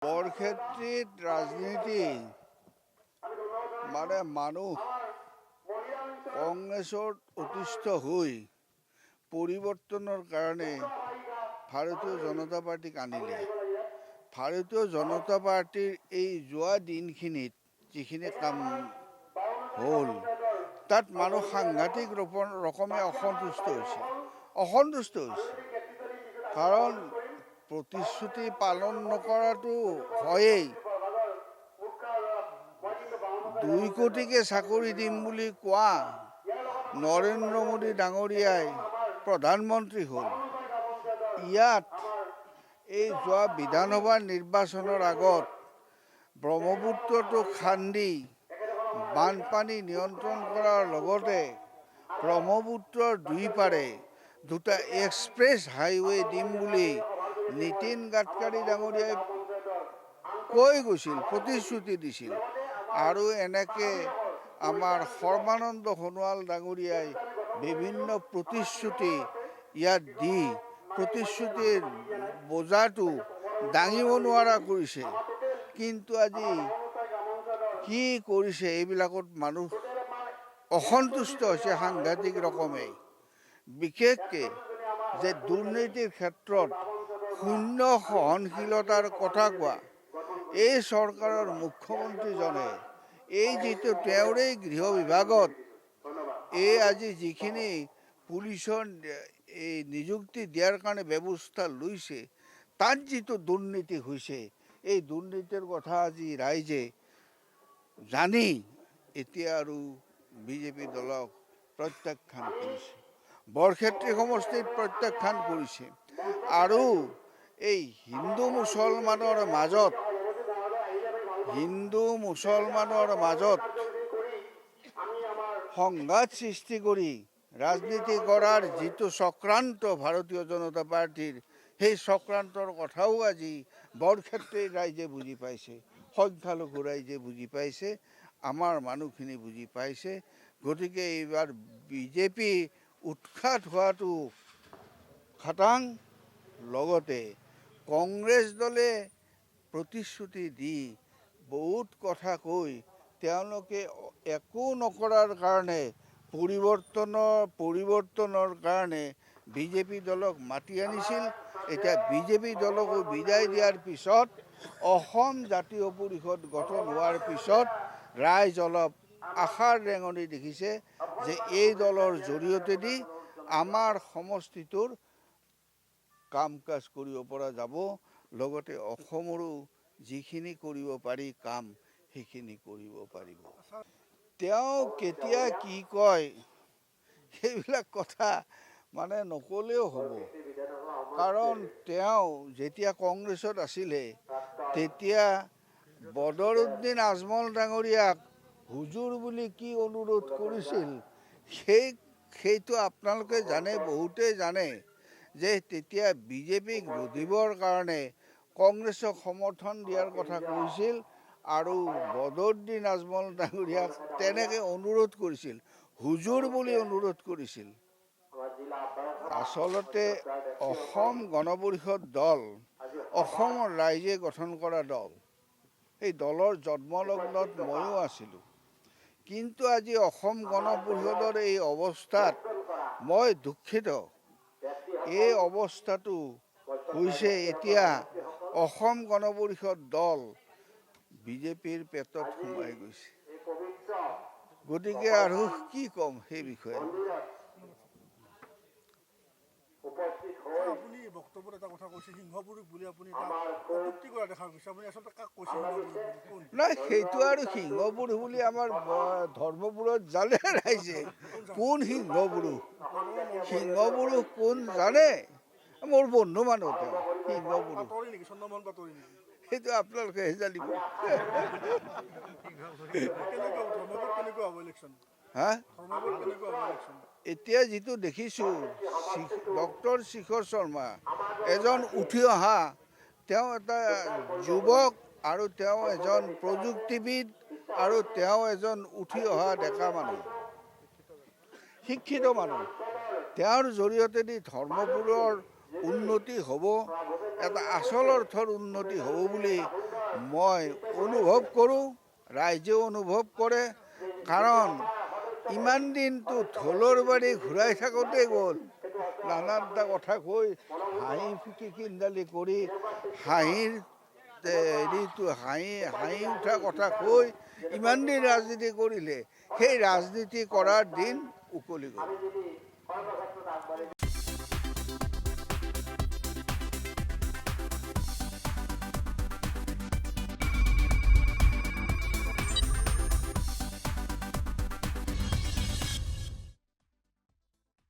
বৰক্ষেত্ৰীত ৰাজনীতি মানে মানুহ কংগ্ৰেছৰ অতিষ্ঠ হৈ পৰিৱৰ্তনৰ কাৰণে ভাৰতীয় জনতা পাৰ্টিক আনিলে। ভাৰতীয় জনতা পাৰ্টিৰ এই যোৱা দিনখিনিত যিখিনি কাম হ'ল তাত মানুহ সাংঘাতিক ৰকমে অসন্তুষ্ট হৈছে। কাৰণ প্ৰতিশ্ৰুতি পালন নকৰাটো হয়েই। 2 কোটিকে চাকৰি দিম বুলি কোৱা নৰেন্দ্ৰ মোদী ডাঙৰীয়াই প্ৰধানমন্ত্ৰী হ'ল। ইয়াত এই যোৱা বিধানসভা নিৰ্বাচনৰ আগত ব্ৰহ্মপুত্ৰটো খান্দি বানপানী নিয়ন্ত্ৰণ কৰাৰ লগতে ব্ৰহ্মপুত্ৰৰ দুইপাৰে 2টা এক্সপ্ৰেছ হাইৱে দিম বুলি নীতিন গাডকাৰী ডাঙৰীয়াই কৈ গৈছিল, প্ৰতিশ্ৰুতি দিছিল। আৰু এনেকৈ আমাৰ সৰ্বানন্দ সোণোৱাল ডাঙৰীয়াই বিভিন্ন প্ৰতিশ্ৰুতি ইয়াত দি প্ৰতিশ্ৰুতিৰ বোজাটো দাঙিব নোৱাৰা কৰিছে। কিন্তু আজি কি কৰিছে, এইবিলাকত মানুহ অসন্তুষ্ট হৈছে সাংঘাতিক ৰকমে। বিশেষকৈ যে দুৰ্নীতিৰ ক্ষেত্ৰত শূন্য সহনশীলতাৰ কথা কোৱা এই চৰকাৰৰ মুখ্যমন্ত্ৰীজনে এই যিটো তেওঁৰে গৃহ বিভাগত এই আজি যিখিনি পুলিচৰ এই নিযুক্তি দিয়াৰ কাৰণে ব্যৱস্থা লৈছে, তাত যিটো দুৰ্নীতি হৈছে, এই দুৰ্নীতিৰ কথা আজি ৰাইজে জানি এতিয়া আৰু বিজেপি দলক প্ৰত্যাখ্যান কৰিছে। বৰক্ষেত্ৰী সমষ্টিত প্ৰত্যাখ্যান কৰিছে। আৰু এই হিন্দু মুছলমানৰ মাজত সংঘাত সৃষ্টি কৰি ৰাজনীতি কৰাৰ যিটো চক্ৰান্ত ভাৰতীয় জনতা পাৰ্টিৰ, সেই চক্ৰান্তৰ কথাও আজি বৰক্ষেত্ৰীৰ ৰাইজে বুজি পাইছে, সংখ্যালঘু ৰাইজে বুজি পাইছে, আমাৰ মানুহখিনি বুজি পাইছে। গতিকে এইবাৰ বিজেপি উৎখাত হোৱাটো খাটাং। লগতে কংগ্ৰেছ দলে প্ৰতিশ্ৰুতি দি বহুত কথা কৈ তেওঁলোকে একো নকৰাৰ কাৰণে পৰিৱৰ্তনৰ কাৰণে বিজেপি দলক মাতি আনিছিল। এতিয়া বিজেপি দলকো বিদায় দিয়াৰ পিছত অসম জাতীয় পৰিষদ গঠন হোৱাৰ পিছত ৰাইজ অলপ আশাৰ ৰেঙনি দেখিছে যে এই দলৰ জৰিয়তেদি আমাৰ সমষ্টিটোৰ কাম কাজ কৰিব পৰা যাব। লগতে অসমৰো যিখিনি কৰিব পাৰি কাম সেইখিনি কৰিব পাৰিব। তেওঁ কেতিয়া কি কয় সেইবিলাক কথা মানে নক'লেও হ'ব। কাৰণ তেওঁ যেতিয়া কংগ্ৰেছত আছিলে তেতিয়া বদৰুদ্দিন আজমল ডাঙৰীয়াক হুজুৰ বুলি কি অনুৰোধ কৰিছিল সেইটো আপোনালোকে জানে, বহুতেই জানে যে তেতিয়া বিজেপিক ৰুধিবৰ কাৰণে কংগ্ৰেছক সমৰ্থন দিয়াৰ কথা কৈছিল আৰু বদৰুদ্দিন আজমল ডাঙৰীয়াক তেনেকৈ অনুৰোধ কৰিছিল, হুজুৰ বুলি অনুৰোধ কৰিছিল। আচলতে অসম গণ পৰিষদ দল অসমৰ ৰাইজে গঠন কৰা দল। সেই দলৰ জন্মলগ্নত ময়ো আছিলোঁ। কিন্তু আজি অসম গণ পৰিষদৰ এই অৱস্থাত মই দুখিত। এই অৱস্থাটো হৈছে এতিয়া অসম গণ পৰিষদ দল বিজেপিৰ পেটত সোমাই গৈছে। গতিকে আৰু কি ক'ম সেই বিষয়ে। আপুনি বক্তব্যত এটা কথা কৈছে সিংহপুৰুষ বুলি, আপুনি এটা কটূক্তি কৰা দেখা গৈছে। আপুনি আচলতে কাক কৈছে সিংহপুৰুষ? নাই, সেইটো আৰু সিংহপুৰুষ বুলি আমাৰ ধৰ্মপুৰত জানে ৰাইজে। কোন সিংহপুৰুষ কোন জানে? মোৰ বন্ধু মানুহ তেওঁ সিংহপুৰুষ। সেইটো আপোনালোকেহে জানিব। হা, এতিয়া যিটো দেখিছোঁ ডক্টৰ শিখৰ শৰ্মা এজন উঠি অহা, তেওঁ এটা যুৱক আৰু তেওঁ এজন প্ৰযুক্তিবিদ আৰু তেওঁ এজন উঠি অহা ডেকা মানুহ, শিক্ষিত মানুহ। তেওঁৰ জৰিয়তেদি ধৰ্মপুৰৰ উন্নতি হ'ব, এটা আচল অৰ্থৰ উন্নতি হ'ব বুলি মই অনুভৱ কৰোঁ, ৰাইজেও অনুভৱ কৰে। কাৰণ ইমান দিনটো ঢোলৰ বাৰী ঘূৰাই থাকোঁতে গ'ল, নানানটা কথা কৈ হাঁহি ফুকি কিন্দালি কৰি হাঁহি উঠা কথা কৈ ইমান দিন ৰাজনীতি কৰিলে, সেই ৰাজনীতি কৰাৰ দিন উকলি গ'ল।